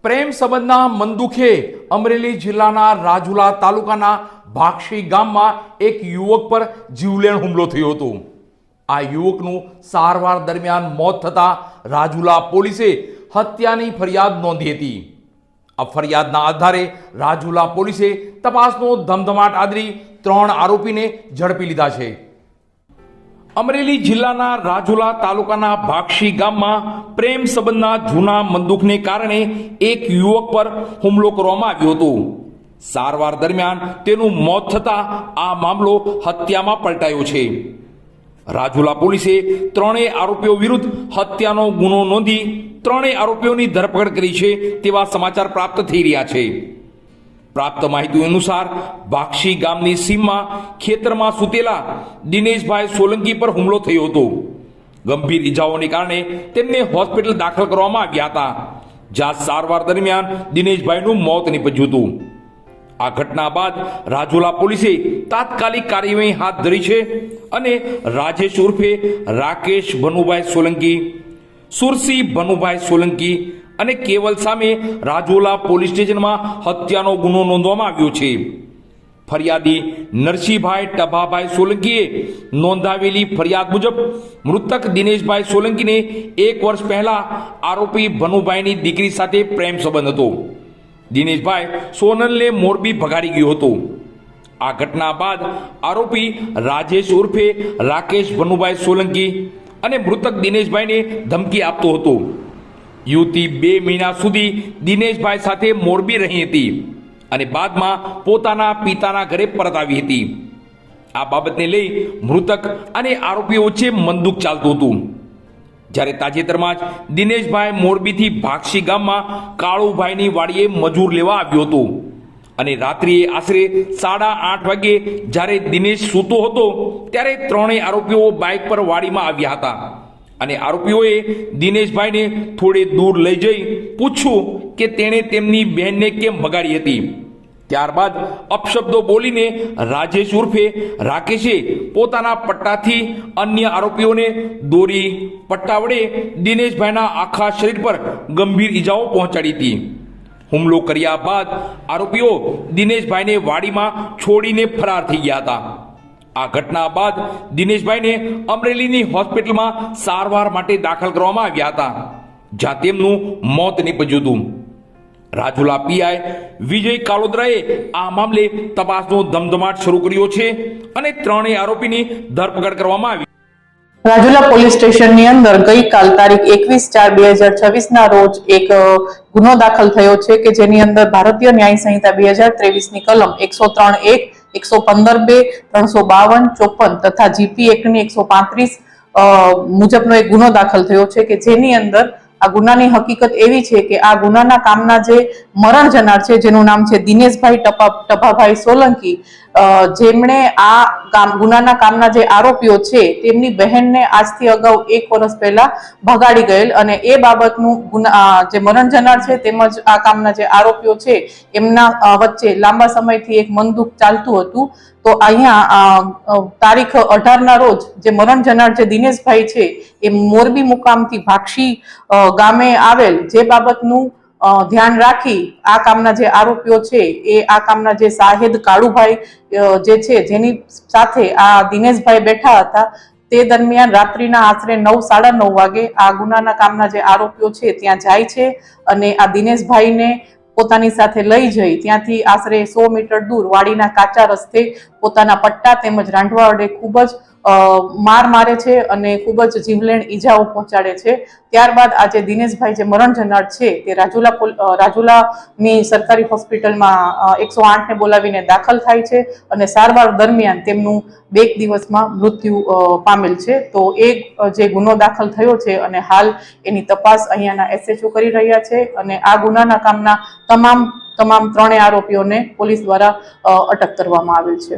પ્રેમ સંબંધના મનદુખે અમરેલી જિલ્લાના રાજુલા તાલુકાના ભાક્ષી ગામમાં એક યુવક પર જીવલેણ હુમલો થયો હતો। આ યુવકનું સારવાર દરમિયાન મોત થતા રાજુલા પોલીસે હત્યાની ફરિયાદ નોંધી હતી। આ ફરિયાદના આધારે રાજુલા પોલીસે તપાસનો ધમધમાટ આદરી 3 આરોપીને ઝડપી લીધા છે। અમરેલી જિલ્લાના રાજુલા તાલુકાના ભાક્ષી ગામમાં પ્રેમ સંબંધના જૂના મંદુખને કારણે એક યુવક પર હુમલો કરવામાં આવ્યો હતો। સારવાર દરમિયાન તેનું મોત થતા આ મામલો હત્યામાં પલટાયો છે। રાજુલા પોલીસે 3 આરોપીઓ વિરુદ્ધ હત્યાનો ગુનો નોંધી 3 આરોપીઓની ધરપકડ કરી છે તેવા સમાચાર પ્રાપ્ત થઈ રહ્યા છે। પ્રાપ્ત માહિતી અનુસાર ભાક્ષી ગામની સીમમાં ખેતરમાં સૂતેલા દિનેશભાઈ સોલંકી પર હુમલો થયો હતો। ગંભીર ઈજાઓને કારણે તેમને હોસ્પિટલ દાખલ કરવામાં આવ્યા હતા, જ્યાં સારવાર દરમિયાન દિનેશભાઈનું મોત નીપજ્યું હતું। આ ઘટના બાદ રાજુલા પોલીસે તાત્કાલિક કાર્યવાહી હાથ ધરી છે અને રાજેશ ઉર્ફે રાકેશ ભનુભાઈ સોલંકી, સુરસી ભનુભાઈ સોલંકી અને કેવલ સામે રાજુલા પોલીસ સ્ટેશનમાં હત્યાનો ગુનો નોંધવામાં આવ્યો છે। ફરિયાદી નરસિંહભાઈ ટભાભાઈ સોલંકીએ નોંધાવેલી ફરિયાદ મુજબ મૃતક દિનેશભાઈ સોલંકીને 1 વર્ષ પહેલા આરોપી ભનુભાઈની દીકરી સાથે પ્રેમ સંબંધ હતો। દિનેશભાઈ સોનલને મોરબી ભગાડી ગયો હતો। આ ઘટના બાદ આરોપી રાજેશ ઉર્ફે રાકેશ ભનુભાઈ સોલંકી અને મૃતક દિનેશભાઈને ધમકી આપતો હતો। યુવતી 2 મહિના સુધી દિનેશભાઈ સાથે મોરબી રહી હતી અને બાદમાં પોતાના પિતાના ઘરે પરત આવી હતી। આ બાબતને લઈ મૃતક અને આરોપીઓ વચ્ચે મનદુખ ચાલતું હતું, જ્યારે તાજેતરમાં જ દિનેશભાઈ મોરબીથી ભાક્ષી ગામમાં કાળુભાઈની વાડીએ મજૂર લેવા આવ્યો હતો અને રાત્રિએ આશરે 8:30 વાગ્યે જ્યારે દિનેશ સૂતો હતો ત્યારે 3 આરોપીઓ બાઇક પર વાડીમાં આવ્યા હતા અને આરોપીઓએ દિનેશભાઈને થોડે દૂર લઈ જઈ પૂછ્યું કે તેણે તેમની બહેનને કેમ ભગાડી હતી। ત્યારબાદ અપશબ્દો બોલીને રાજેશ ઉર્ફે રાકેશે પોતાના પટ્ટાથી અન્ય આરોપીઓને દોરી પટ્ટા વડે દિનેશભાઈના આખા શરીર પર ગંભીર ઈજાઓ પહોંચાડી હતી। હુમલો કર્યા બાદ આરોપીઓ દિનેશભાઈને વાડીમાં છોડીને ફરાર થઈ ગયા હતા। આ ઘટના બાદ દિનેશભાઈને અમરેલીની હોસ્પિટલમાં સારવાર માટે દાખલ કરવામાં આવ્યા હતા, જ્યાં તેમનું મોત નીપજ્યું હતું। રાજુલા પીઆઈ વિજય કાલોદરાએ આ મામલે તપાસનો ધમધમાટ શરૂ કર્યો છે અને 3 આરોપીની ધરપકડ કરવામાં આવી। રાજુલા પોલીસ સ્ટેશનની અંદર ગઈકાલ તારીખ 21/4/2026 ના રોજ એક ગુનો દાખલ થયો છે કે જેની અંદર ભારતીય ન્યાય સંહિતા 2023 ની કલમ 103(1), 115(2), 352, 54 તથા જીપી એક્ટની 135 મુજબનો એક ગુનો દાખલ થયો છે કે જેની અંદર આ ગુનાની હકીકત એવી છે કે આ ગુનાના કામના જે મરણ જનાર છે, જેનું નામ છે દિનેશભાઈ ટભાભાઈ સોલંકી, જેમણે આ ગુનાના કામના જે આરોપીઓ છે તેમની બહેનને આજથી અગાઉ 1 વર્ષ પહેલા ભગાડી ગયેલ અને એ બાબતનું જે મરણ જનાર છે તેમજ આ કામના જે આરોપીઓ છે એમના વચ્ચે લાંબા સમયથી એક મનદુખ ચાલતું હતું। તો અહીંયા તારીખ 18 ના રોજ જે મરણ જનાર જે દિનેશભાઈ છે એ મોરબી મુકામથી ભાક્ષી ગામે આવેલ જે બાબતનું ધ્યાન રાખી આ કામના જે આરોપીઓ છે એ આ કામના જે સાહેદ કાળુભાઈ જે છે જેની સાથે આ દિનેશભાઈ બેઠા હતા તે દરમિયાન રાત્રિના આશરે 9:30 વાગે આ ગુનાના કામના જે આરોપીઓ છે ત્યાં જાય છે અને આ દિનેશભાઈને પોતાની સાથે લઈ જઈ ત્યાંથી આશરે 100 મીટર દૂર વાડીના કાચા રસ્તે પોતાના પટ્ટા તેમજ રાંઢવા વડે ખૂબ જ માર મારે છે અને ખૂબ જ જીવલેણ ઈજાઓ પહોંચાડે છે। ત્યારબાદ આજે દિનેશભાઈ જે મરણ જનાર છે તે રાજુલાની સરકારી હોસ્પિટલમાં 108 ને બોલાવીને દાખલ થાય છે અને સારવાર દરમિયાન તેમનું 2 દિવસમાં મૃત્યુ પામેલ છે। તો એક જે ગુનો દાખલ થયો છે અને હાલ એની તપાસ અહીંયાના એસએચઓ કરી રહ્યા છે અને આ ગુનાના કામના તમામ 3 આરોપીઓને પોલીસ દ્વારા અટક કરવામાં આવેલ છે।